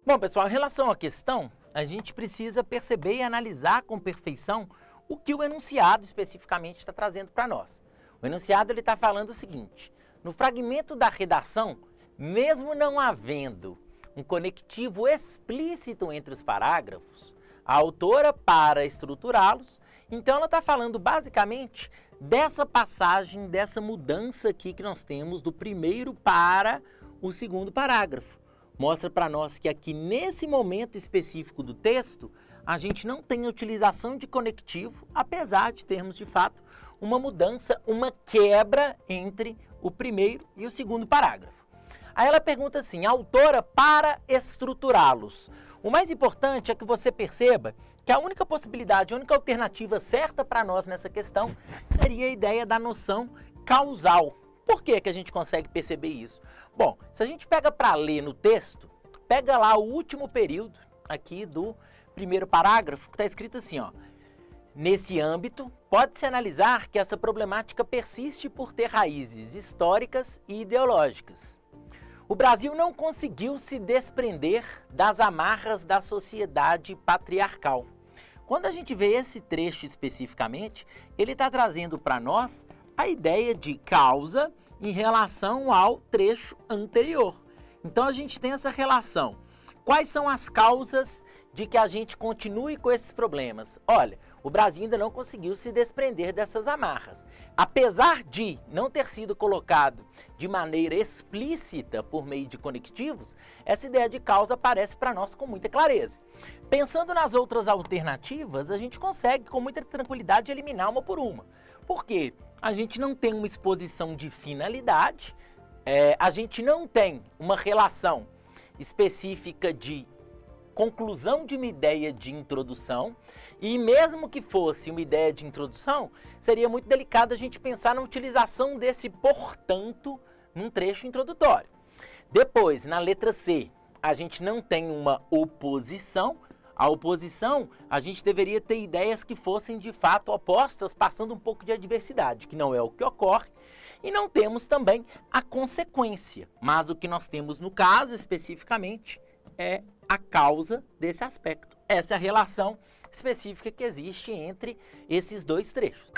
Bom, pessoal, em relação à questão, a gente precisa perceber e analisar com perfeição o que o enunciado especificamente está trazendo para nós. O enunciado está falando o seguinte: no fragmento da redação, mesmo não havendo um conectivo explícito entre os parágrafos, a autora, para estruturá-los, então ela está falando basicamente dessa passagem, dessa mudança aqui que nós temos do primeiro para o segundo parágrafo. Mostra para nós que aqui nesse momento específico do texto, a gente não tem a utilização de conectivo, apesar de termos de fato uma mudança, uma quebra entre o primeiro e o segundo parágrafo. Aí ela pergunta assim: a autora, para estruturá-los. O mais importante é que você perceba que a única possibilidade, a única alternativa certa para nós nessa questão seria a ideia da noção causal. Por que que a gente consegue perceber isso? Bom, se a gente pega para ler no texto, pega lá o último período aqui do primeiro parágrafo, que está escrito assim, ó. Nesse âmbito, pode-se analisar que essa problemática persiste por ter raízes históricas e ideológicas. O Brasil não conseguiu se desprender das amarras da sociedade patriarcal. Quando a gente vê esse trecho especificamente, ele está trazendo para nós a ideia de causa em relação ao trecho anterior. Então a gente tem essa relação. Quais são as causas de que a gente continue com esses problemas? Olha, o Brasil ainda não conseguiu se desprender dessas amarras. Apesar de não ter sido colocado de maneira explícita por meio de conectivos, essa ideia de causa aparece para nós com muita clareza. Pensando nas outras alternativas, a gente consegue com muita tranquilidade eliminar uma por uma. Por quê? A gente não tem uma exposição de finalidade, a gente não tem uma relação específica de conclusão de uma ideia de introdução, e mesmo que fosse uma ideia de introdução, seria muito delicado a gente pensar na utilização desse portanto num trecho introdutório. Depois, na letra C, a gente não tem uma oposição. A oposição, a gente deveria ter ideias que fossem de fato opostas, passando um pouco de adversidade, que não é o que ocorre, e não temos também a consequência, mas o que nós temos no caso especificamente é a causa desse aspecto. Essa é a relação específica que existe entre esses dois trechos.